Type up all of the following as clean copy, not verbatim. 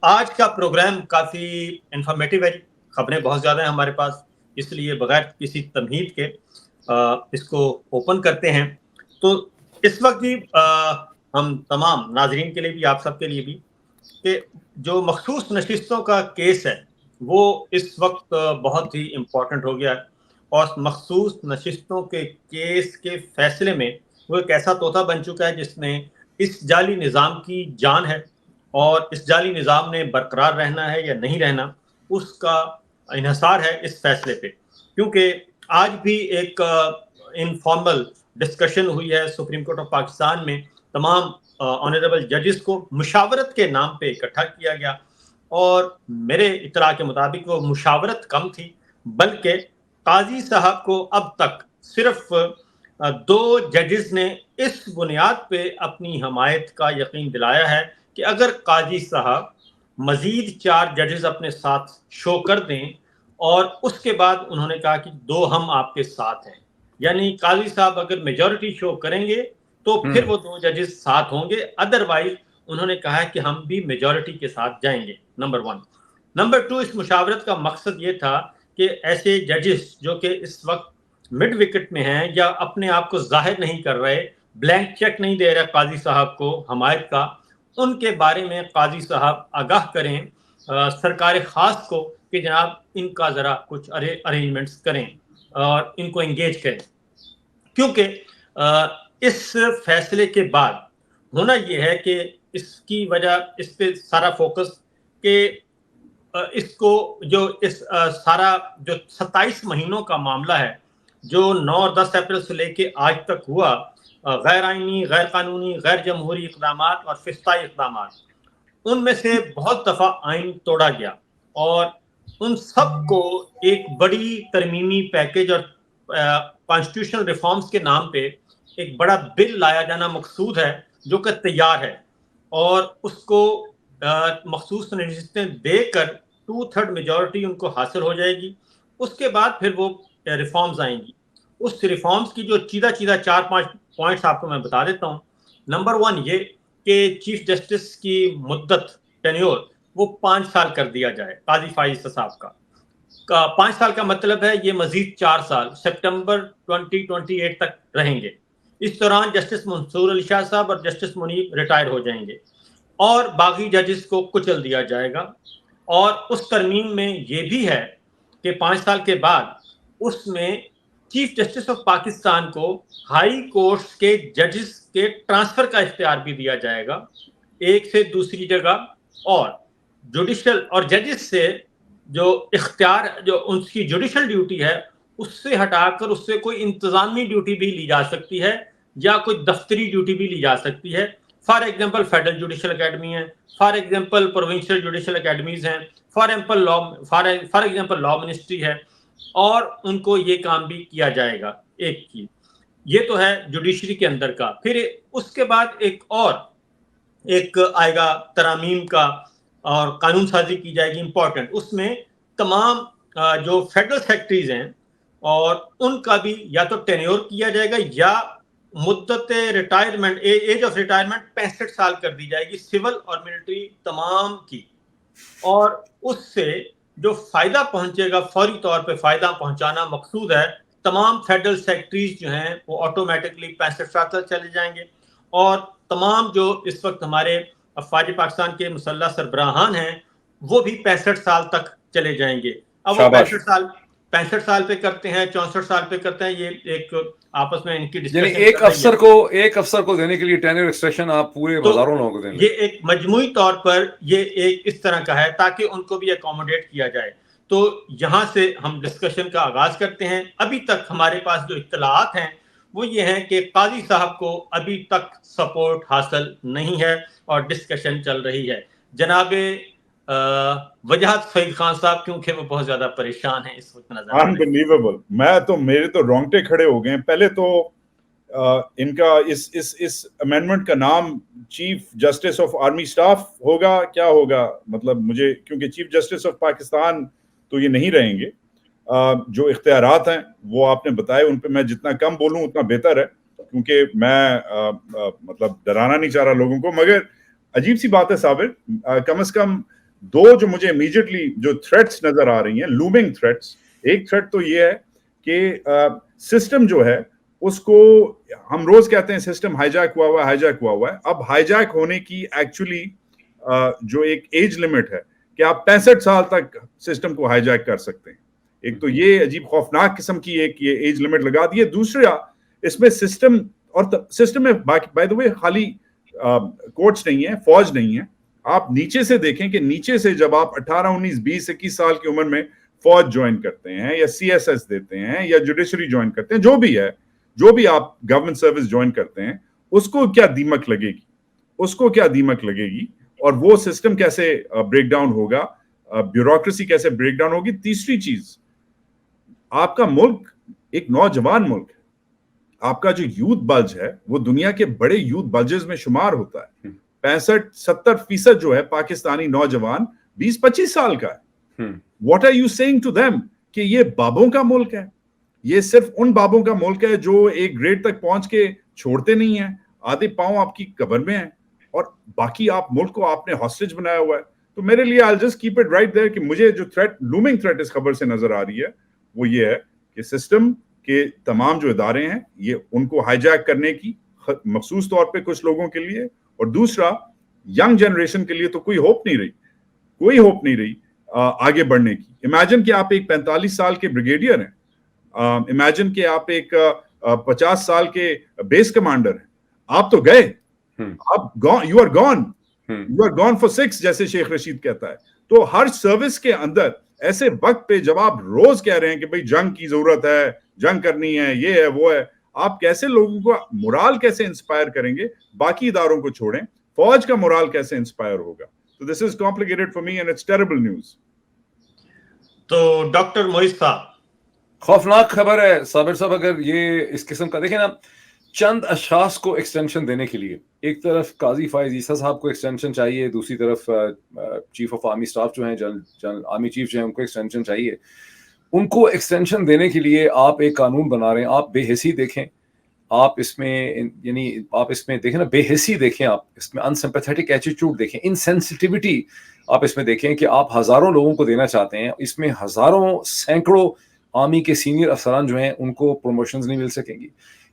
آج کا پروگرام کافی انفارمیٹیو ہے، خبریں بہت زیادہ ہیں ہمارے پاس، اس لیے بغیر کسی تمہید کے اس کو اوپن کرتے ہیں. تو اس وقت بھی ہم تمام ناظرین کے لیے بھی، آپ سب کے لیے بھی، کہ جو مخصوص نشستوں کا کیس ہے وہ اس وقت بہت ہی امپورٹنٹ ہو گیا ہے، اور مخصوص نشستوں کے کیس کے فیصلے میں وہ ایک ایسا طوطا بن چکا ہے جس نے اس جعلی نظام کی جان ہے، اور اس جعلی نظام نے برقرار رہنا ہے یا نہیں رہنا اس کا انحصار ہے اس فیصلے پہ. کیونکہ آج بھی ایک انفارمل ڈسکشن ہوئی ہے سپریم کورٹ آف پاکستان میں، تمام آنریبل ججز کو مشاورت کے نام پہ اکٹھا کیا گیا، اور میرے اطلاع کے مطابق وہ مشاورت کم تھی، بلکہ قاضی صاحب کو اب تک صرف 2 ججز نے اس بنیاد پہ اپنی حمایت کا یقین دلایا ہے کہ اگر قاضی صاحب مزید 4 ججز اپنے ساتھ شو کر دیں، اور اس کے بعد انہوں نے کہا کہ 2 ہم آپ کے ساتھ ہیں، یعنی قاضی صاحب اگر میجورٹی شو کریں گے تو پھر وہ 2 ججز ساتھ ہوں گے، ادروائز انہوں نے کہا ہے کہ ہم بھی میجورٹی کے ساتھ جائیں گے. نمبر 1. نمبر 2، اس مشاورت کا مقصد یہ تھا کہ ایسے ججز جو کہ اس وقت مڈ وکٹ میں ہیں یا اپنے آپ کو ظاہر نہیں کر رہے، بلینک چیک نہیں دے رہے قاضی صاحب کو حمایت کا، ان کے بارے میں قاضی صاحب آگاہ کریں سرکار خاص کو کہ جناب ان کا ذرا کچھ ارینجمنٹس کریں اور ان کو انگیج کریں. کیونکہ اس فیصلے کے بعد ہونا یہ ہے کہ اس کی وجہ، اس پہ سارا فوکس کہ اس کو جو اس سارا جو 27 مہینوں کا معاملہ ہے جو 9 اور 10 اپریل سے لے کے آج تک ہوا، غیر آئینی، غیر قانونی، غیر جمہوری اقدامات اور فسطائی اقدامات، ان میں سے بہت دفعہ آئین توڑا گیا، اور ان سب کو ایک بڑی ترمیمی پیکج اور کانسٹیٹیوشنل ریفارمز کے نام پہ ایک بڑا بل لایا جانا مقصود ہے جو کہ تیار ہے، اور اس کو مخصوص نشستیں دے کر 2/3 میجورٹی ان کو حاصل ہو جائے گی. اس کے بعد پھر وہ ریفارمز آئیں گی. اس ریفارمز کی جو چیدہ 4-5 پوائنٹس آپ کو میں بتا دیتا ہوں. نمبر 1 یہ کہ چیف جسٹس کی مدت ٹینیور وہ 5 سال کر دیا جائے. قاضی فائز صاحب کا 5 سال کا مطلب ہے یہ مزید 4 سال سپٹمبر 2028 تک رہیں گے. اس دوران جسٹس منصور علی شاہ صاحب اور جسٹس منیب ریٹائر ہو جائیں گے، اور باقی ججز کو کچل دیا جائے گا. اور اس ترمیم میں یہ بھی ہے کہ 5 سال کے بعد اس میں چیف جسٹس آف پاکستان کو ہائی کورٹس کے ججز کے ٹرانسفر کا اختیار بھی دیا جائے گا ایک سے دوسری جگہ، اور جوڈیشل اور ججز سے جو اختیار، جو ان کی جوڈیشل ڈیوٹی ہے اس سے ہٹا کر اس سے کوئی انتظامی ڈیوٹی بھی لی جا سکتی ہے یا کوئی دفتری ڈیوٹی بھی لی جا سکتی ہے. For example federal judicial academy ہے، for example provincial judicial academies ہیں، فار ایگزامپل لا منسٹری ہے، اور ان کو یہ کام بھی کیا جائے گا. ایک چیز یہ تو ہے جوڈیشری کے اندر کا. پھر اس کے بعد ایک آئے گا ترامیم کا، اور قانون سازی کی جائے گی امپورٹنٹ. اس میں تمام جو فیڈرل سیکرٹریز ہیں اور ان کا بھی یا تو ٹینیور کیا جائے گا یا مدت ریٹائرمنٹ، ایج آف ریٹائرمنٹ 65 سال کر دی جائے گی سول اور ملٹری تمام کی. اور اس سے جو فائدہ پہنچے گا، فوری طور پہ فائدہ پہنچانا مقصود ہے. تمام فیڈرل سیکرٹریز جو ہیں وہ آٹومیٹکلی 65 سال تک چلے جائیں گے، اور تمام جو اس وقت ہمارے افواج پاکستان کے مسلح سربراہان ہیں وہ بھی 65 سال تک چلے جائیں گے. اب وہ 65 سال پہ کرتے ہیں، 64 سال پہ کرتے ہیں، یہ ایک آپس میں ان کی ڈسکشن یعنی ایک افسر کو دینے کے لیے ٹینیور ایکسٹینشن آپ پورے ہزاروں لوگوں کو دیں. یہ ایک مجموعی طور پر یہ ایک اس طرح کا ہے تاکہ ان کو بھی اکوموڈیٹ کیا جائے. تو یہاں سے ہم ڈسکشن کا آغاز کرتے ہیں. ابھی تک ہمارے پاس جو اطلاعات ہیں وہ یہ ہیں کہ قاضی صاحب کو ابھی تک سپورٹ حاصل نہیں ہے اور ڈسکشن چل رہی ہے. جناب وجاہت فیض خان صاحب کیونکہ وہ بہت زیادہ پریشان ہیں اس وقت نظر. انبلیویبل، میرے تو رونگٹے کھڑے ہو گئے ہیں. پہلے تو ان کا اس امینڈمنٹ کا نام chief justice of army staff ہوگا، کیا ہوگا؟ مطلب مجھے، کیونکہ چیف جسٹس آف پاکستان تو یہ نہیں رہیں گے. جو اختیارات ہیں وہ آپ نے بتائے، ان پہ میں جتنا کم بولوں اتنا بہتر ہے، کیونکہ میں مطلب ڈرانا نہیں چاہ رہا لوگوں کو. مگر عجیب سی بات ہے صابر، کم از کم دو جو مجھے امیجیٹلی جو تھریٹس نظر آ رہی ہیں، لومنگ تھریٹس، ایک تھریٹ تو یہ ہے کہ سسٹم جو ہے اس کو ہم روز کہتے ہیں سسٹم ہائی جیک ہوا ہے. اب ہائی جیک ہونے کی ایکچولی جو ایک ایج لمٹ ہے کہ آپ 65 سال تک سسٹم کو ہائی جیک کر سکتے ہیں. ایک تو یہ عجیب خوفناک قسم کی ایک یہ ایج لمٹ لگا دی ہے. دوسرا اس میں سسٹم، اور سسٹم میں بائی دا وے خالی کورٹس نہیں ہیں، فوج نہیں ہے. آپ نیچے سے دیکھیں کہ نیچے سے جب آپ 18 19 20 21 سال کی عمر میں فوج جوائن کرتے ہیں یا سی ایس ایس دیتے ہیں یا جوڈیشری جوائن کرتے ہیں، جو بھی ہے، جو بھی آپ گورنمنٹ سروس جوائن کرتے ہیں، اس کو کیا دیمک لگے گی اور وہ سسٹم کیسے بریک ڈاؤن ہوگا، بیوروکریسی کیسے بریک ڈاؤن ہوگی. تیسری چیز، آپ کا ملک ایک نوجوان ملک ہے. آپ کا جو یوتھ بلج ہے وہ دنیا کے بڑے یوتھ بلجز میں شمار ہوتا ہے. 65-70% جو ہے پاکستانی نوجوان 20-25 سال کا ہے. What are you saying to them کہ یہ بابوں کا ملک ہے؟ یہ صرف ان بابوں کا ملک ہے جو ایک گریڈ تک پہنچ کے چھوڑتے نہیں ہیں، آدھے پاؤں آپ کی قبر میں ہیں، اور باقی آپ ملک کو آپ نے ہاسٹیج بنایا ہوا ہے. تو میرے لیے I'll just keep it right there کہ مجھے جو لومنگ تھریٹ اس خبر سے نظر آ رہی ہے وہ یہ ہے کہ سسٹم کے تمام جو ادارے ہیں یہ ان کو ہائی جیک کرنے کی مخصوص طور پہ کچھ لوگوں کے لیے، اور دوسرا ینگ جنریشن کے لیے تو کوئی ہوپ نہیں رہی آگے بڑھنے کی. امیجن کہ آپ ایک 45 سال کے بریگیڈیئر ہیں، امیجن کہ آپ ایک 50 سال کے بیس کمانڈر ہیں، آپ تو گئے، یو آر گون فار 6 جیسے شیخ رشید کہتا ہے. تو ہر سروس کے اندر ایسے وقت پہ جب آپ روز کہہ رہے ہیں کہ بھئی جنگ کی ضرورت ہے، جنگ کرنی ہے، یہ ہے وہ ہے، آپ کیسے لوگوں کو مورال کیسے انسپائر کریں گے؟ باقی اداروں کو چھوڑیں، فوج کا مورال کیسے انسپائر ہوگا؟ تو this is complicated for me and it's terrible news. تو ڈاکٹر معیز صاحب، خوفناک خبر ہے صابر صاحب. اگر یہ اس قسم کا دیکھیں نا، چند اشخاص کو ایکسٹینشن دینے کے لیے، ایک طرف قاضی فائز عیسیٰ صاحب کو ایکسٹینشن چاہیے، دوسری طرف چیف آف آرمی اسٹاف جو ہیں، جنرل آرمی چیف جو ہیں، ان کو ایکسٹینشن چاہیے. ان کو ایکسٹینشن دینے کے لیے آپ ایک قانون بنا رہے ہیں. آپ بے حسی دیکھیں، آپ اس میں دیکھیں نا، بے حسی دیکھیں، آپ اس میں انسمپیتھیٹک ایٹیٹیوڈ دیکھیں، انسینسٹیوٹی آپ اس میں دیکھیں کہ آپ ہزاروں لوگوں کو دینا چاہتے ہیں. اس میں ہزاروں سینکڑوں آرمی کے سینئر افسران جو ہیں ان کو پروموشنز نہیں مل سکیں گی.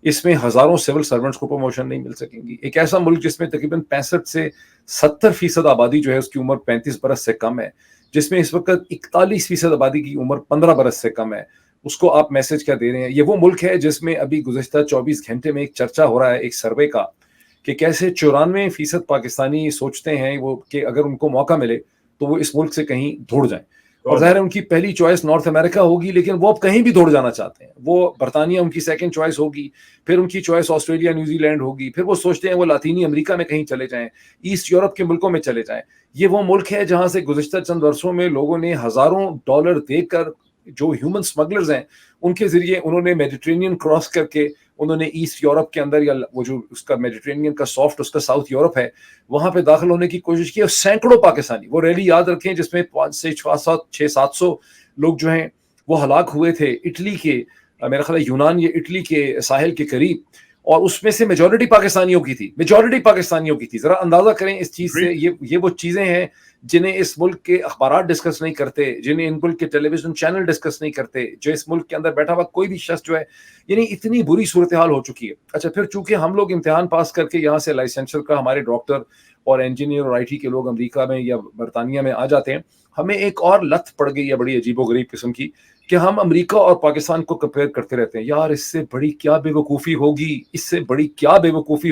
اس میں ہزاروں سول سرونٹس کو پروموشن نہیں مل سکیں گی. ایک ایسا ملک جس میں تقریباً 65 سے 70% آبادی جو ہے اس کی عمر 35 برس سے کم ہے، جس میں اس وقت 41% آبادی کی عمر 15 برس سے کم ہے، اس کو آپ میسج کیا دے رہے ہیں؟ یہ وہ ملک ہے جس میں ابھی گزشتہ 24 گھنٹے میں ایک چرچا ہو رہا ہے ایک سروے کا کہ کیسے 94% پاکستانی سوچتے ہیں وہ کہ اگر ان کو موقع ملے تو وہ اس ملک سے کہیں دوڑ جائیں. اور ظاہر ہے ان کی پہلی چوائس نارتھ امریکہ ہوگی، لیکن وہ اب کہیں بھی دوڑ جانا چاہتے ہیں. وہ برطانیہ ان کی سیکنڈ چوائس ہوگی، پھر ان کی چوائس آسٹریلیا نیوزی لینڈ ہوگی، پھر وہ سوچتے ہیں وہ لاطینی امریکہ میں کہیں چلے جائیں، ایسٹ یورپ کے ملکوں میں چلے جائیں. یہ وہ ملک ہے جہاں سے گزشتہ چند برسوں میں لوگوں نے ہزاروں ڈالر دے کر، جو ہیومن سمگلرز ہیں ان کے ذریعے انہوں نے میڈیٹرینین کراس کر کے انہوں نے ایسٹ یورپ کے اندر، یا وہ جو اس کا میڈیٹرینین کا سافٹ اس کا ساؤتھ یورپ ہے، وہاں پہ داخل ہونے کی کوشش کی. اور سینکڑوں پاکستانی، وہ ریلی یاد رکھیں جس میں 5 سے 600-700 لوگ جو ہیں وہ ہلاک ہوئے تھے اٹلی کے، میرا خیال ہے یونان یا اٹلی کے ساحل کے قریب، اور اس میں سے میجورٹی پاکستانیوں کی تھی. ذرا اندازہ کریں اس چیز سے. یہ وہ چیزیں ہیں جنہیں اس ملک کے اخبارات ڈسکس نہیں کرتے، جنہیں ان ملک کے ٹیلی ویژن چینل ڈسکس نہیں کرتے، جو اس ملک کے اندر بیٹھا ہوا کوئی بھی شخص جو ہے، یعنی اتنی بری صورتحال ہو چکی ہے. اچھا، پھر چونکہ ہم لوگ امتحان پاس کر کے یہاں سے لائسنسر کا، ہمارے ڈاکٹر اور انجینئر اور آئی ٹی کے لوگ امریکہ میں یا برطانیہ میں آ جاتے ہیں، ہمیں ایک اور لت پڑ گئی ہے بڑی عجیب و غریب قسم کی، کہ ہم امریکہ اور پاکستان کو کمپیئر کرتے رہتے ہیں. یار اس سے بڑی کیا بے وقوفی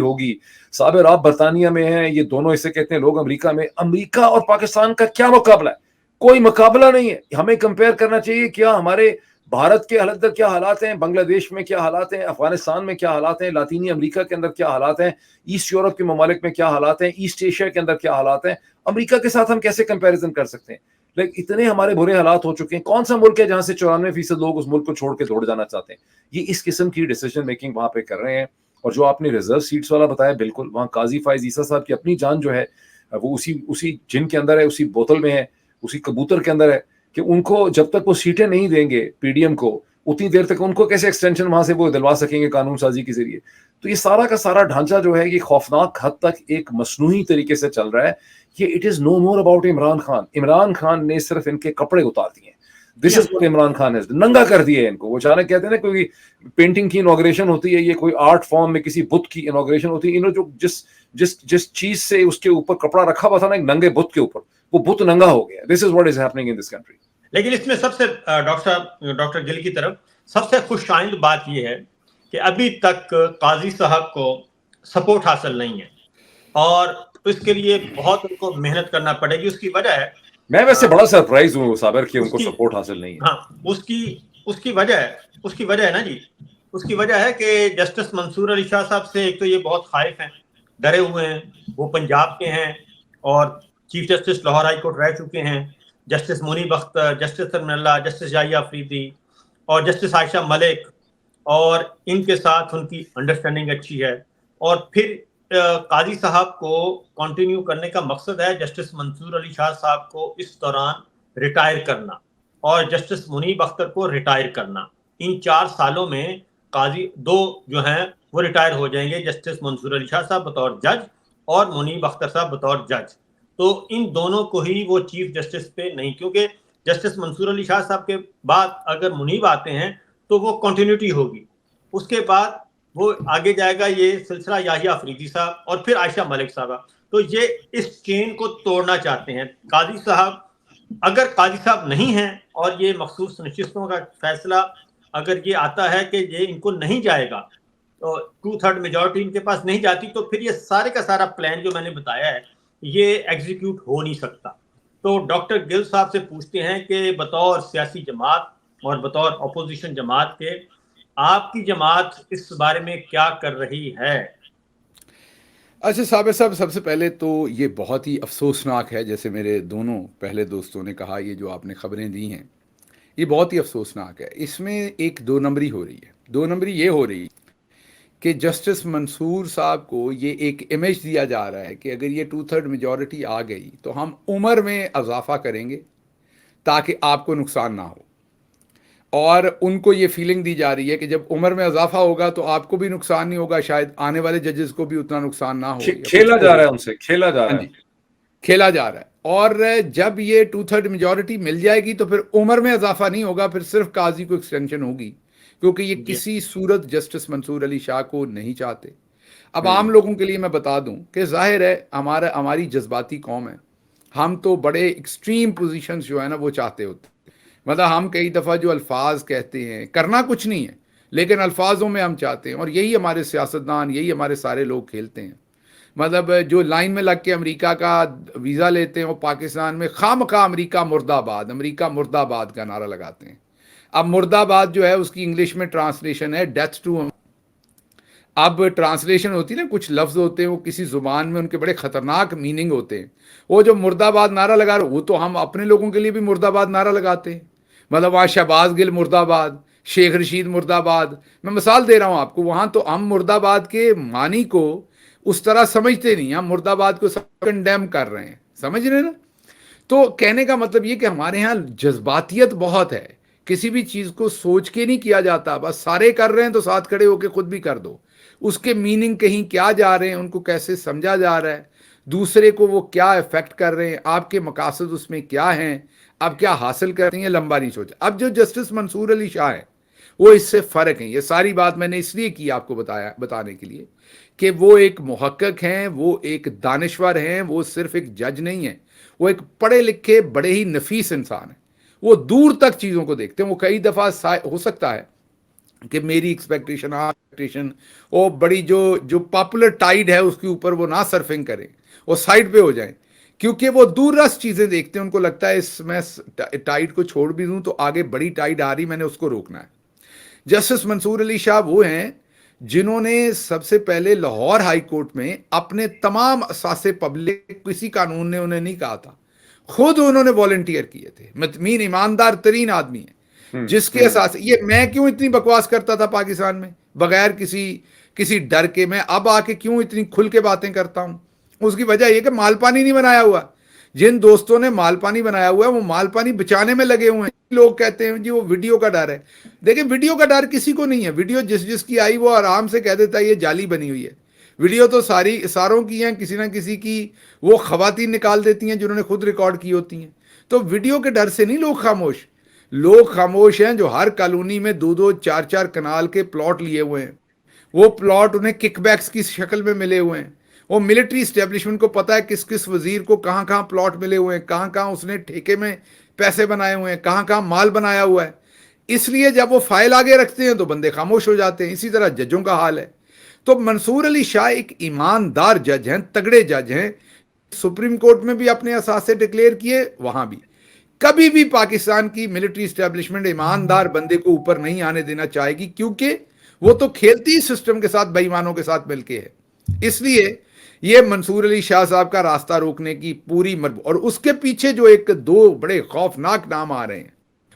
ہوگی، صابر آپ برطانیہ میں ہیں، یہ دونوں اسے کہتے ہیں لوگ امریکہ میں. امریکہ اور پاکستان کا کیا مقابلہ ہے؟ کوئی مقابلہ نہیں ہے. ہمیں کمپیئر کرنا چاہیے کیا ہمارے بھارت کے اندر کیا حالات ہیں، بنگلہ دیش میں کیا حالات ہیں، افغانستان میں کیا حالات ہیں، لاطینی امریکہ کے اندر کیا حالات ہیں، ایسٹ یورپ کے ممالک میں کیا حالات ہیں، ایسٹ ایشیا کے اندر کیا حالات ہیں. امریکہ کے ساتھ ہم کیسے کمپیریزن کر سکتے ہیں؟ لیکن اتنے ہمارے برے حالات ہو چکے ہیں. کون سا ملک ہے جہاں سے 94% لوگ اس ملک کو چھوڑ کے دوڑ جانا چاہتے ہیں؟ یہ اس قسم کی ڈیسیجن میکنگ وہاں پہ کر رہے ہیں. اور جو آپ نے ریزرو سیٹس والا بتایا، بالکل وہاں قاضی فائز عیسیٰ صاحب کی اپنی جان جو ہے وہ اسی جن کے اندر ہے، اسی بوتل میں ہے، اسی کبوتر کے اندر ہے، کہ ان کو جب تک وہ سیٹیں نہیں دیں گے پی ڈی ایم کو، اتنی دیر تک ان کو کیسے ایکسٹینشن وہاں سے وہ دلوا سکیں گے قانون سازی کے ذریعے. تو یہ سارا کا سارا ڈھانچہ جو ہے یہ خوفناک حد تک ایک مصنوعی طریقے سے چل رہا ہے. یہ it is no more about Imran Khan. Imran Khan نے صرف ان کے کپڑے اتار دیے. This is what Imran Khan ہے, ننگا کر دیا ہے ان کو. وہ اچانک کہتے ہیں نا کوئی پینٹنگ کی انوگریشن ہوتی ہے, یہ کوئی آرٹ فارم میں کسی بت کی انوگریشن ہوتی ہے, انہوں جو جس چیز سے اس کے اوپر کپڑا رکھا ہوا تھا نا ایک ننگے بت کے اوپر, وہ بت ننگا ہو گیا. This is what is happening in this country. لیکن اس میں سب سے ڈاکٹر گل کی طرف سب سے خوش آئند بات یہ ہے کہ ابھی تک قاضی صاحب کو سپورٹ حاصل نہیں ہے, اور اس کے لیے بہت ان کو محنت کرنا پڑے گی. اس کی وجہ ہے, میں ویسے بڑا سرپرائز ہوں صابر کہ ان کو سپورٹ حاصل نہیں ہے. ہاں, اس کی وجہ ہے نا جی, اس کی وجہ ہے کہ جسٹس منصور علی شاہ صاحب سے ایک تو یہ بہت خائف ہیں, ڈرے ہوئے ہیں. وہ پنجاب کے ہیں اور chief justice Lahore high court رہ چکے ہیں. جسٹس منیب اختر, جسٹس سرمن اللہ, جسٹس یحییٰ آفریدی اور جسٹس عائشہ ملک, اور ان کے ساتھ ان کی انڈرسٹینڈنگ اچھی ہے. اور پھر قاضی صاحب کو کنٹینیو کرنے کا مقصد ہے جسٹس منصور علی شاہ صاحب کو اس دوران ریٹائر کرنا اور جسٹس منیب اختر کو ریٹائر کرنا. ان 4 سالوں میں قاضی 2 جو ہیں وہ ریٹائر ہو جائیں گے, جسٹس منصور علی شاہ صاحب بطور جج اور منیب اختر صاحب بطور جج. تو ان دونوں کو ہی وہ چیف جسٹس پہ نہیں, کیونکہ جسٹس منصور علی شاہ صاحب کے بعد اگر منیب آتے ہیں تو وہ کنٹینیوٹی ہوگی. اس کے بعد وہ آگے جائے گا یہ سلسلہ یحییٰ آفریدی صاحب اور پھر عائشہ ملک صاحبہ. تو یہ اس چین کو توڑنا چاہتے ہیں قاضی صاحب. اگر قاضی صاحب نہیں ہیں اور یہ مخصوص نشستوں کا فیصلہ اگر یہ آتا ہے کہ یہ ان کو نہیں جائے گا, تو 2/3 میجورٹی ان کے پاس نہیں جاتی, تو پھر یہ سارے کا سارا پلان جو میں نے بتایا ہے یہ ایگزیکیوٹ ہو نہیں سکتا. تو ڈاکٹر گل صاحب سے پوچھتے ہیں کہ بطور سیاسی جماعت اور بطور اپوزیشن جماعت کے آپ کی جماعت اس بارے میں کیا کر رہی ہے؟ اچھا صابر صاحب, سب سے پہلے تو یہ بہت ہی افسوسناک ہے, جیسے میرے دونوں پہلے دوستوں نے کہا, یہ جو آپ نے خبریں دی ہیں یہ بہت ہی افسوسناک ہے. اس میں ایک 2 نمبری ہو رہی ہے. 2 نمبری یہ ہو رہی ہے کہ جسٹس منصور صاحب کو یہ ایک امیج دیا جا رہا ہے کہ اگر یہ 2/3 میجورٹی آ گئی تو ہم عمر میں اضافہ کریں گے تاکہ آپ کو نقصان نہ ہو. اور ان کو یہ فیلنگ دی جا رہی ہے کہ جب عمر میں اضافہ ہوگا تو آپ کو بھی نقصان نہیں ہوگا, شاید آنے والے ججز کو بھی اتنا نقصان نہ ہو. کھیلا جا رہا ہے ان سے, کھیلا جا رہا ہے. کھیلا جا رہا ہے. اور جب یہ 2/3 میجورٹی مل جائے گی تو پھر عمر میں اضافہ نہیں ہوگا, پھر صرف قاضی کو ایکسٹینشن ہوگی, کیونکہ یہ کسی صورت جسٹس منصور علی شاہ کو نہیں چاہتے. اب عام لوگوں کے لیے میں بتا دوں کہ ظاہر ہے ہماری جذباتی قوم ہے, ہم تو بڑے ایکسٹریم پوزیشنز جو ہے نا وہ چاہتے ہوتے. مطلب ہم کئی دفعہ جو الفاظ کہتے ہیں, کرنا کچھ نہیں ہے لیکن الفاظوں میں ہم چاہتے ہیں, اور یہی ہمارے سیاستدان, یہی ہمارے سارے لوگ کھیلتے ہیں. مطلب جو لائن میں لگ کے امریکہ کا ویزا لیتے ہیں وہ پاکستان میں خواہ امریکہ مرد آباد, امریکہ مرد آباد کا نعرہ لگاتے ہیں. اب مرد آباد جو ہے اس کی انگلش میں ٹرانسلیشن ہے ڈیتھ ٹو. اب ٹرانسلیشن ہوتی ہے نا, کچھ لفظ ہوتے ہیں وہ کسی زبان میں ان کے بڑے خطرناک میننگ ہوتے ہیں. وہ جو مرد آباد نعرہ لگا رہے, وہ تو ہم اپنے لوگوں کے لیے بھی مرد آباد نعرہ لگاتے ہیں. مطلب وہاں شہباز گل مرد آباد, شیخ رشید مرد آباد, میں مثال دے رہا ہوں آپ کو. وہاں تو ہم مرد آباد کے معنی کو اس طرح سمجھتے نہیں, ہم مرد آباد کو کنڈیم کر رہے ہیں, سمجھ رہے ہیں نا. تو کہنے کا مطلب یہ کہ ہمارے ہاں جذباتیت بہت ہے, کسی بھی چیز کو سوچ کے نہیں کیا جاتا, بس سارے کر رہے ہیں تو ساتھ کھڑے ہو کے خود بھی کر دو. اس کے میننگ کہیں کیا جا رہے ہیں, ان کو کیسے سمجھا جا رہا ہے, دوسرے کو وہ کیا افیکٹ کر رہے ہیں, آپ کے مقاصد اس میں کیا ہیں, آپ کیا حاصل کرتے ہیں, لمبا نہیں سوچا. اب جو جسٹس منصور علی شاہ ہیں وہ اس سے فرق ہیں. یہ ساری بات میں نے اس لیے کی آپ کو بتانے کے لیے کہ وہ ایک محقق ہیں, وہ ایک دانشور ہیں, وہ صرف ایک جج نہیں ہیں, وہ ایک پڑھے لکھے بڑے ہی نفیس انسان ہیں. وہ دور تک چیزوں کو دیکھتے ہیں. وہ کئی دفعہ ہو سکتا ہے کہ میری ایکسپیکٹیشن وہ بڑی جو پاپولر ٹائیڈ ہے اس کے اوپر وہ نہ سرفنگ کریں, وہ سائڈ پہ ہو جائیں, کیونکہ وہ دور رس چیزیں دیکھتے ہیں. ان کو لگتا ہے اس میں ٹائیڈ کو چھوڑ بھی دوں تو آگے بڑی ٹائیڈ آ رہی, میں نے اس کو روکنا ہے. جسٹس منصور علی شاہ وہ ہیں جنہوں نے سب سے پہلے لاہور ہائی کورٹ میں اپنے تمام اثاثے پبلک, کسی قانون نے انہیں نہیں کہا تھا, خود انہوں نے والنٹیئر کیے تھے. مطمئن ایماندار ترین آدمی ہیں, جس کے اساس یہ میں کیوں اتنی بکواس کرتا تھا پاکستان میں بغیر کسی ڈر کے, میں اب آ کے کیوں اتنی کھل کے باتیں کرتا ہوں, اس کی وجہ یہ کہ مال پانی نہیں بنایا ہوا. جن دوستوں نے مال پانی بنایا ہوا ہے وہ مال پانی بچانے میں لگے ہوئے ہیں. لوگ کہتے ہیں جی وہ ویڈیو کا ڈر ہے. دیکھیں ویڈیو کا ڈر کسی کو نہیں ہے. ویڈیو جس کی آئی وہ آرام سے کہہ دیتا ہے یہ جعلی بنی ہوئی ہے. ویڈیو تو ساروں کی ہیں, کسی نہ کسی کی وہ خواتین نکال دیتی ہیں جنہوں نے خود ریکارڈ کی ہوتی ہیں. تو ویڈیو کے ڈر سے نہیں لوگ خاموش ہیں جو ہر کالونی میں 2-2 4-4 کنال کے پلاٹ لیے ہوئے ہیں. وہ پلاٹ انہیں کک بیکس کی شکل میں ملے ہوئے ہیں. وہ ملٹری اسٹیبلشمنٹ کو پتا ہے کس وزیر کو کہاں کہاں پلاٹ ملے ہوئے ہیں, کہاں اس نے ٹھیکے میں پیسے بنائے ہوئے ہیں, کہاں مال بنایا ہوا ہے. اس لیے جب وہ فائل آگے رکھتے ہیں تو بندے خاموش ہو جاتے ہیں. اسی طرح ججوں کا حال ہے. تو منصور علی شاہ ایک ایماندار جج ہیں, تگڑے جج ہیں. سپریم کورٹ میں بھی اپنے اثاثے ڈکلیئر کیے, وہاں بھی کبھی بھی پاکستان کی ملٹری اسٹیبلشمنٹ ایماندار بندے کو اوپر نہیں آنے دینا چاہے گی, کیونکہ وہ تو کھیلتی سسٹم کے ساتھ بے ایمانوں کے ساتھ مل کے ہے. اس لیے یہ منصور علی شاہ صاحب کا راستہ روکنے کی پوری اور اس کے پیچھے جو 2 بڑے خوفناک نام آ رہے ہیں,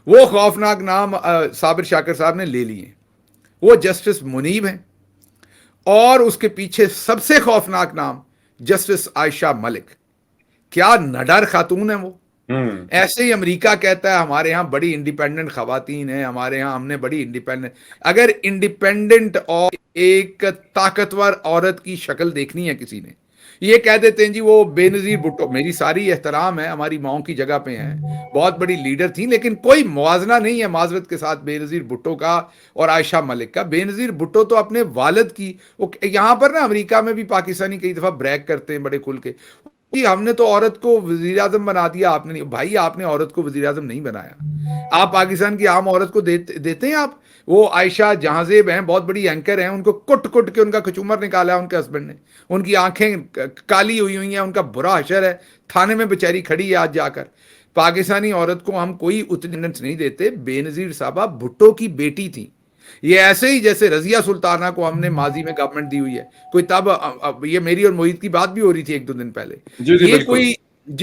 وہ خوفناک نام صابر شاکر صاحب نے لے لیے. وہ جسٹس منیب ہیں, اور اس کے پیچھے سب سے خوفناک نام جسٹس عائشہ ملک. کیا نڈر خاتون ہیں وہ. ایسے ہی امریکہ کہتا ہے ہمارے ہاں بڑی انڈیپینڈنٹ خواتین ہیں, ہمارے ہاں ہم نے بڑی انڈیپینڈنٹ. اگر انڈیپینڈنٹ اور ایک طاقتور عورت کی شکل دیکھنی ہے کسی نے, یہ کہہ دیتے ہیں جی وہ بے نظیر بھٹو. میری ساری احترام ہے, ہماری ماؤں کی جگہ پہ ہیں, بہت بڑی لیڈر تھیں, لیکن کوئی موازنہ نہیں ہے معذرت کے ساتھ بے نظیر بھٹو کا اور عائشہ ملک کا. بے نظیر بھٹو تو اپنے والد کی, یہاں پر نا امریکہ میں بھی پاکستانی کئی دفعہ بریک کرتے ہیں بڑے کھل کے, ہم نے تو عورت کو وزیر اعظم بنا دیا. آپ نے نہیں بھائی, آپ نے عورت کو وزیر اعظم نہیں بنایا. آپ پاکستان کی عام عورت کو دیتے ہیں آپ. وہ عائشہ جہاں زیب ہیں, بہت بڑی اینکر ہیں, ان کو کٹ کے ان کا کچومر نکالا ہے ان کے ہسبینڈ نے. ان کی آنکھیں کالی ہوئی ہیں, ان کا برا حشر ہے, تھانے میں بیچاری کھڑی ہے آج جا کر. پاکستانی عورت کو ہم کوئی اتنی نہیں دیتے. بے نظیر صاحبہ بھٹو کی بیٹی تھی. یہ ایسے ہی جیسے رضیہ سلطانہ کو ہم نے ماضی میں گورنمنٹ دی ہوئی ہے. کوئی تب یہ میری اور محیط کی بات بھی ہو رہی تھی 1-2 دن پہلے.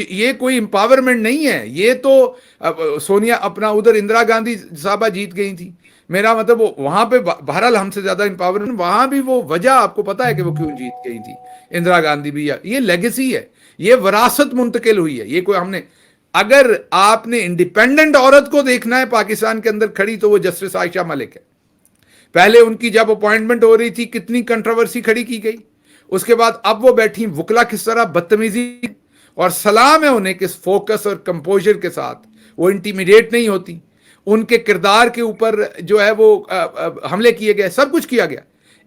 یہ کوئی امپاورمنٹ نہیں ہے. یہ تو سونیا اپنا ادھر اندرا گاندھی صاحبہ جیت گئی تھی. میرا مطلب وہاں پہ بہرحال ہم سے زیادہ امپاورمنٹ, وہاں بھی وہ وجہ آپ کو پتا ہے کہ وہ کیوں جیت گئی تھی اندرا گاندھی بھی. یہ لیگیسی ہے, یہ وراثت منتقل ہوئی ہے. یہ کوئی ہم نے, اگر آپ نے انڈیپینڈنٹ عورت کو دیکھنا ہے پاکستان کے اندر کھڑی, تو وہ جسٹس عائشہ ملک ہے. پہلے ان کی جب اپوائنٹمنٹ ہو رہی تھی کتنی کنٹروورسی کھڑی کی گئی. اس کے بعد اب وہ بیٹھی وکلا کس طرح بدتمیزی, اور سلام ہے انہیں کس فوکس اور کمپوزر کے ساتھ وہ انٹیمیڈیٹ نہیں ہوتی. ان کے کردار کے اوپر جو ہے وہ حملے کیے گئے, سب کچھ کیا گیا.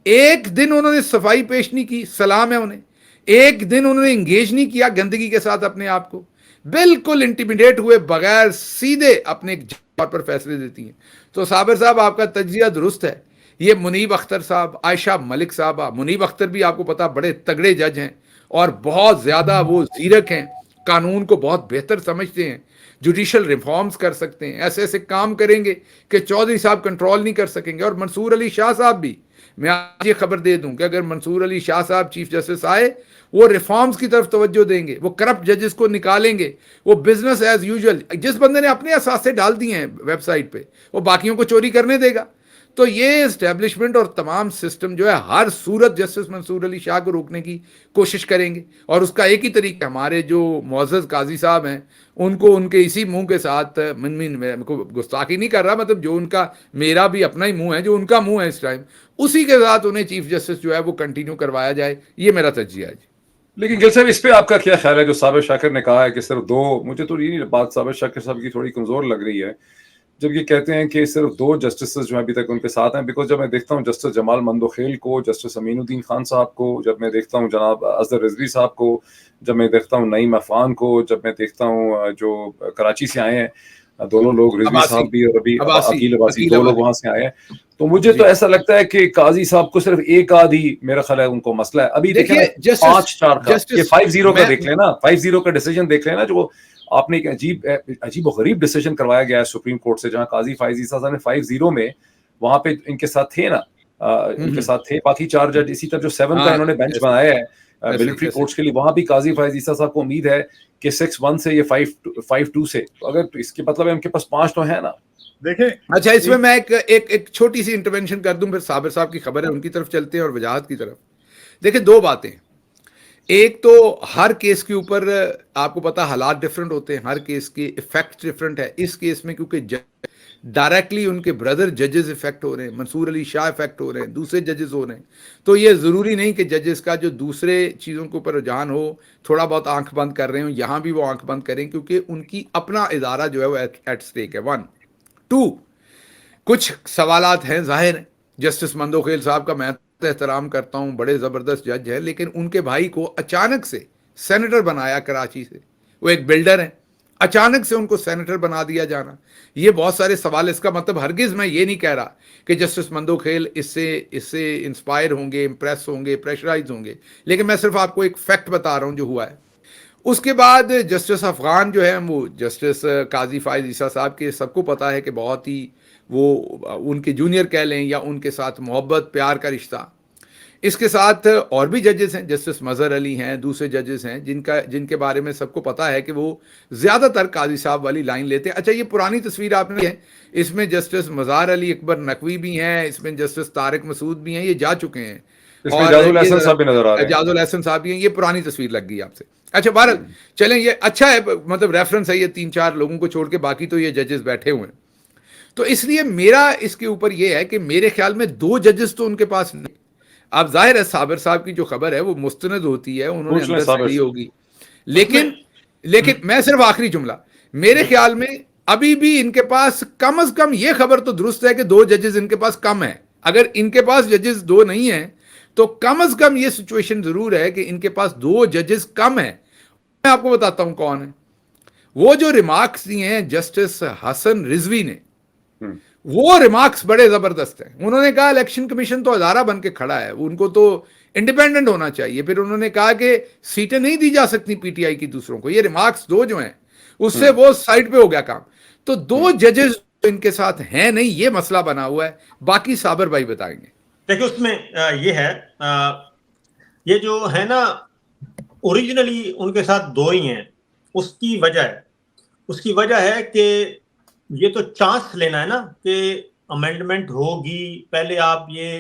ایک دن انہوں نے صفائی پیش نہیں کی, سلام ہے انہیں. ایک دن انہوں نے انگیج نہیں کیا گندگی کے ساتھ اپنے آپ کو. بالکل انٹیمیڈیٹ ہوئے بغیر سیدھے اپنے جواب پر فیصلے دیتی ہیں. تو صابر صاحب آپ کا تجزیہ درست ہے. یہ منیب اختر صاحب, عائشہ ملک صاحبہ, منیب اختر بھی آپ کو پتا بڑے تگڑے جج ہیں اور بہت زیادہ وہ زیرک ہیں, قانون کو بہت بہتر سمجھتے ہیں, جوڈیشل ریفارمز کر سکتے ہیں, ایسے کام کریں گے کہ چودھری صاحب کنٹرول نہیں کر سکیں گے. اور منصور علی شاہ صاحب بھی, میں آج یہ خبر دے دوں کہ اگر منصور علی شاہ صاحب چیف جسٹس آئے, وہ ریفارمز کی طرف توجہ دیں گے, وہ کرپٹ ججز کو نکالیں گے, وہ بزنس ایز یوزول, جس بندے نے اپنے اثاثے ڈال دیے ہیں ویب سائٹ پہ, وہ باقیوں کو چوری کرنے دے گا. تو یہ اسٹیبلشمنٹ اور تمام سسٹم جو ہے ہر صورت جسٹس منصور علی شاہ کو روکنے کی کوشش کریں گے. اور اس کا ایک ہی طریقہ, ہمارے جو معزز قاضی صاحب ہیں ان کو ان کے اسی منہ کے ساتھ, میں کو گستاخی نہیں کر رہا, مطلب جو ان کا, میرا بھی اپنا ہی منہ ہے, جو ان کا منہ ہے اس ٹائم, اسی کے ساتھ انہیں چیف جسٹس جو ہے وہ کنٹینیو کروایا جائے. یہ میرا تجزیہ ہے. لیکن گل صاحب اس پہ آپ کا کیا خیال ہے, جو صابر شاکر نے کہا ہے کہ صرف 2, مجھے تو یہ بات صابر شاکر صاحب کی تھوڑی کمزور لگ رہی ہے جب یہ کہتے ہیں کہ صرف 2 جسٹسز جو ہیں ابھی تک ان کے ساتھ ہیں. بیکاز جب میں دیکھتا ہوں جسٹس جمال مندوخیل کو, جسٹس امین الدین خان صاحب کو, جب میں دیکھتا ہوں جناب اظہر رضوی صاحب کو, جب میں دیکھتا ہوں نعیم عفان کو, جب میں دیکھتا ہوں جو کراچی سے آئے ہیں دونوں لوگ, رضوی صاحب بھی اور ابھی عقیل عباسی, 2 لوگ وہاں سے آئے ہیں, تو مجھے تو ایسا لگتا ہے کہ قاضی صاحب کو صرف ایک آدھی میرا خیال ہے ان کو مسئلہ ہے. ابھی دیکھیں 5-4 کا, یہ 5-0 کا دیکھ لینا, 5-0 کا ڈیسیجن دیکھ لینا, جو آپ نے ایک عجیب و غریب ڈیسیجن کروایا گیا ہے سپریم کورٹ سے, جہاں قاضی فائز عیسیٰ صاحب نے 5-0 میں وہاں پہ ان کے ساتھ تھے نا, ان کے ساتھ تھے باقی 4 جج. اسی طرح جو 7 کا انہوں نے بینچ بنایا ہے ملٹری کورٹس کے لیے, وہاں بھی قاضی فائز عیسیٰ صاحب کو امید ہے کہ 6-1 سے یہ 5-2 سے, تو اگر اس کے مطلب ہے ان کے پاس 5 تو ہے نا. دیکھیں اچھا, اس میں ایک چھوٹی سی انٹرونشن کر دوں, پھر صابر صاحب کی خبر ہے ان کی طرف چلتے ہیں اور وجاہت کی طرف. دیکھیں 2 باتیں. ایک تو ہر کیس کے اوپر آپ کو پتا حالات ڈفرنٹ ہوتے ہیں, ہر کیس کے افیکٹ ڈفرنٹ ہے. اس کیس میں کیونکہ ڈائریکٹلی ان کے بردر ججز افیکٹ ہو رہے ہیں, منصور علی شاہ افیکٹ ہو رہے ہیں, دوسرے ججز ہو رہے ہیں, تو یہ ضروری نہیں کہ ججز کا جو دوسرے چیزوں کے اوپر رجحان ہو تھوڑا بہت آنکھ بند کر رہے ہوں, یہاں بھی وہ آنکھ بند کریں کیونکہ ان کی اپنا ادارہ جو ہے وہ ایٹ سٹیک ہے. 1 2 کچھ سوالات ہیں ظاہر ہیں. جسٹس مندوخیل صاحب کا میں احترام کرتا ہوں, بڑے زبردست جج ہے, لیکن ان کے بھائی کو اچانک سے سینیٹر بنایا کراچی سے, وہ ایک بلڈر ہیں, اچانک سے ان کو سینیٹر بنا دیا جانا, یہ بہت سارے سوال. اس کا مطلب ہرگز میں یہ نہیں کہہ رہا کہ جسٹس مندوخیل اس سے انسپائر ہوں گے, امپریس ہوں گے, پریشرائز ہوں گے, لیکن میں صرف آپ کو ایک فیکٹ بتا رہا ہوں جو ہوا ہے. اس کے بعد جسٹس افغان جو ہے وہ جسٹس قاضی فائز عیسیٰ صاحب کے سب کو پتہ ہے کہ بہت ہی وہ ان کے جونیئر کہہ لیں یا ان کے ساتھ محبت پیار کا رشتہ. اس کے ساتھ اور بھی ججز ہیں, جسٹس مظہر علی ہیں, دوسرے ججز ہیں جن کے بارے میں سب کو پتہ ہے کہ وہ زیادہ تر قاضی صاحب والی لائن لیتے ہیں. اچھا یہ پرانی تصویر آپ نے ہے, اس میں جسٹس مظہر علی اکبر نقوی بھی ہیں, اس میں جسٹس طارق مسعود بھی ہیں, یہ جا چکے ہیں, اور اعجاز الحسن صاحب بھی نظر آ رہے ہیں. اعجاز الحسن صاحب بھی ہیں, یہ پرانی تصویر لگ گئی آپ سے. اچھا بہرحال چلیں, یہ اچھا ہے, مطلب ریفرنس ہے یہ 3-4 لوگوں کو چھوڑ کے, باقی تو یہ ججز بیٹھے ہوئے ہیں. تو اس لیے میرا اس کے اوپر یہ ہے کہ میرے خیال میں 2 ججز تو ان کے پاس نہیں. اب ظاہر ہے صابر صاحب کی جو خبر ہے وہ مستند ہوتی ہے, انہوں نے اندر سے لی ہوگی, لیکن میں صرف آخری جملہ, میرے خیال میں ابھی بھی ان کے پاس کم از کم یہ خبر تو درست ہے کہ 2 ججز ان کے پاس کم ہے. اگر ان کے پاس ججز 2 نہیں ہیں تو کم از کم یہ سچویشن ضرور ہے کہ ان کے پاس 2 ججز کم ہیں. میں آپ کو بتاتا ہوں کون ہے. وہ جو ریمارکس دیے ہیں جسٹس حسن رضوی نے, وہ ریمارکس بڑے زبردست ہیں. انہوں نے کہا الیکشن کمیشن تو ادارہ بن کے کھڑا ہے, ان کو تو انڈیپینڈنٹ ہونا چاہیے. پھر انہوں نے کہا کہ سیٹیں نہیں دی جا سکتی پی ٹی آئی کی دوسروں کو. یہ ریمارکس 2 جو ہیں اس سے وہ سائڈ پہ ہو گیا کام. تو 2 ججز ان کے ساتھ ہیں نہیں, یہ مسئلہ بنا ہوا ہے. باقی صابر بھائی بتائیں گے. دیکھیں اس میں یہ ہے, یہ جو ہے نا اوریجنلی ان کے ساتھ 2 ہی ہیں. اس کی وجہ ہے کہ یہ تو چانس لینا ہے نا کہ امینڈمنٹ ہوگی, پہلے آپ یہ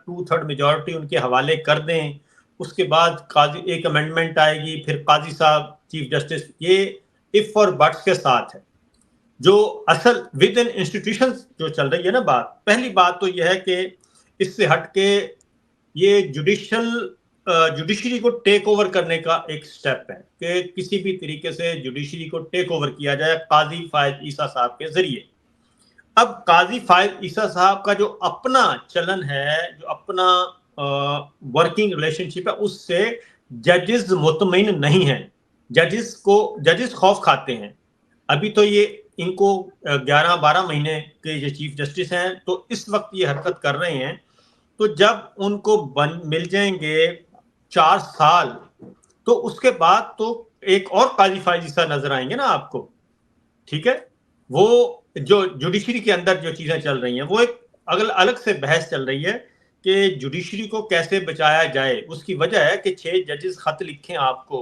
2/3 میجورٹی ان کے حوالے کر دیں, اس کے بعد قاضی ایک امینڈمنٹ آئے گی, پھر قاضی صاحب چیف جسٹس. یہ اف اور بٹس کے ساتھ ہے. جو اصل ود ان انسٹیٹیوشن جو چل رہی ہے نا بات, پہلی بات تو یہ ہے کہ اس سے ہٹ کے یہ جوڈیشری کو ٹیک اوور کرنے کا ایک سٹیپ ہے کہ کسی بھی طریقے سے جوڈیشری کو ٹیک اوور کیا جائے قاضی فائز عیسیٰ صاحب کے ذریعے. اب قاضی فائز عیسیٰ صاحب کا جو اپنا چلن ہے, جو اپنا ورکنگ ریلیشن شپ ہے, اس سے ججز مطمئن نہیں ہیں. ججز خوف کھاتے ہیں. ابھی تو یہ ان کو 11-12 مہینے کے یہ چیف جسٹس ہیں, تو اس وقت یہ حرکت کر رہے ہیں. تو جب ان کو مل جائیں گے 4 سال, تو اس کے بعد تو ایک اور قاضی فائز عیسیٰ نظر آئیں گے نا آپ کو. ٹھیک ہے, وہ جو جوڈیشری کے اندر جو چیزیں چل رہی ہیں وہ ایک الگ سے بحث چل رہی ہے کہ جوڈیشری کو کیسے بچایا جائے. اس کی وجہ ہے کہ 6 ججز خط لکھیں آپ کو,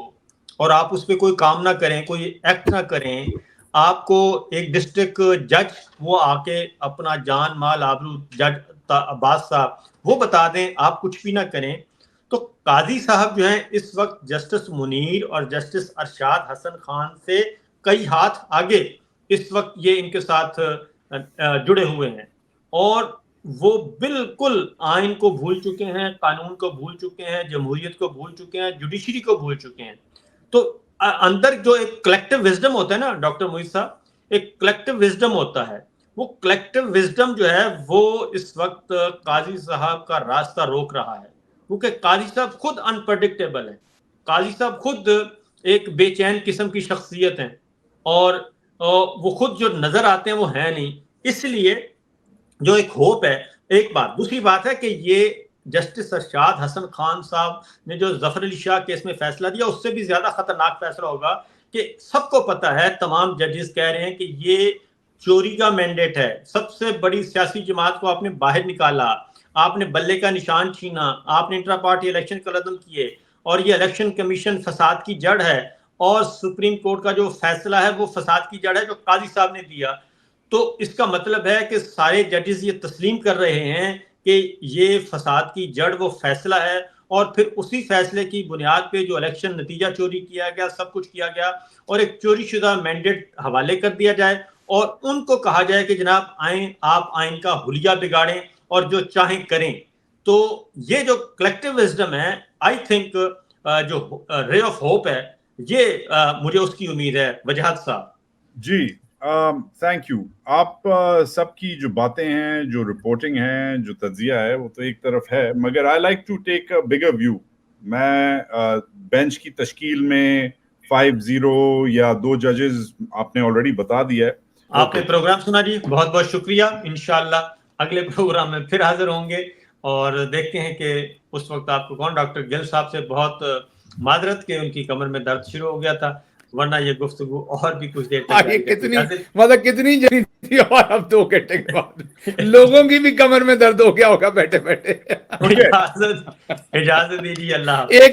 اور آپ اس پہ کوئی کام نہ کریں, کوئی ایکٹ نہ کریں. آپ کو ایک ڈسٹرکٹ جج وہ آ کے اپنا جان مال آبرو, جج عباس صاحب, وہ بتا دیں, آپ کچھ بھی نہ کریں. تو قاضی صاحب جو ہیں اس وقت جسٹس منیر اور جسٹس ارشاد حسن خان سے کئی ہاتھ آگے اس وقت یہ ان کے ساتھ جڑے ہوئے ہیں, اور وہ بالکل آئین کو بھول چکے ہیں, قانون کو بھول چکے ہیں, جمہوریت کو بھول چکے ہیں, جوڈیشری کو بھول چکے ہیں. تو اندر جو ایک کلیکٹیو وزڈم ہوتا ہے نا ڈاکٹر محیط صاحب, ایک کلیکٹیو وزڈم ہوتا ہے. وہ کلیکٹیو وزڈم جو ہے وہ اس وقت قاضی صاحب کا راستہ روک رہا ہے, کیونکہ قاضی صاحب خود انپریڈکٹیبل ہیں. قاضی صاحب خود ایک بے چین قسم کی شخصیت ہیں, اور وہ خود جو نظر آتے ہیں وہ ہیں نہیں. اس لیے جو ایک ہوپ ہے, ایک بات. دوسری بات ہے کہ یہ جسٹس ارشاد حسن خان صاحب نے جو ظفر علی شاہ کیس میں فیصلہ دیا, اس سے بھی زیادہ خطرناک فیصلہ ہوگا کہ سب کو پتہ ہے, تمام ججز کہہ رہے ہیں کہ یہ چوری کا مینڈیٹ ہے. سب سے بڑی سیاسی جماعت کو آپ نے باہر نکالا, آپ نے بلے کا نشان چھینا, آپ نے انٹرا پارٹی الیکشن کا عدم کیے, اور یہ الیکشن کمیشن فساد کی جڑ ہے, اور سپریم کورٹ کا جو فیصلہ ہے وہ فساد کی جڑ ہے جو قاضی صاحب نے دیا. تو اس کا مطلب ہے کہ سارے ججز یہ تسلیم کر رہے ہیں کہ یہ فساد کی جڑ وہ فیصلہ ہے, اور پھر اسی فیصلے کی بنیاد پہ جو الیکشن نتیجہ چوری کیا گیا سب کچھ کیا گیا اور ایک چوری شدہ مینڈیٹ حوالے کر دیا جائے اور ان کو کہا جائے کہ جناب آئیں آپ آئین کا حلیہ بگاڑیں اور جو چاہیں کریں. تو یہ جو کلیکٹیو وزڈم ہے آئی تھنک جو رے آف ہوپ ہے یہ مجھے اس کی امید ہے. وجاہت صاحب جی تھینک یو. آپ سب کی جو باتیں ہیں جو رپورٹنگ ہے جو تجزیہ ہے وہ تو ایک طرف ہے مگر I like to take a bigger view. میں بینچ کی تشکیل میں 5-0 یا 2 ججز آپ نے آلریڈی بتا دیا ہے. آپ نے پروگرام سنا جی, بہت بہت شکریہ. انشاءاللہ اگلے پروگرام میں پھر حاضر ہوں گے اور دیکھتے ہیں کہ اس وقت آپ کو کون. ڈاکٹر گل صاحب سے بہت معذرت کہ ان کی کمر میں درد شروع ہو گیا تھا ورنہ یہ گفتگو اور بھی کچھ دیر تک کتنی مطلب کتنی جنی تھی اور اب 2 گھنٹے کے بعد لوگوں کی بھی کمر میں درد ہو گیا ہوگا بیٹھے بیٹھے. اجازت دیجیے. اللہ ایک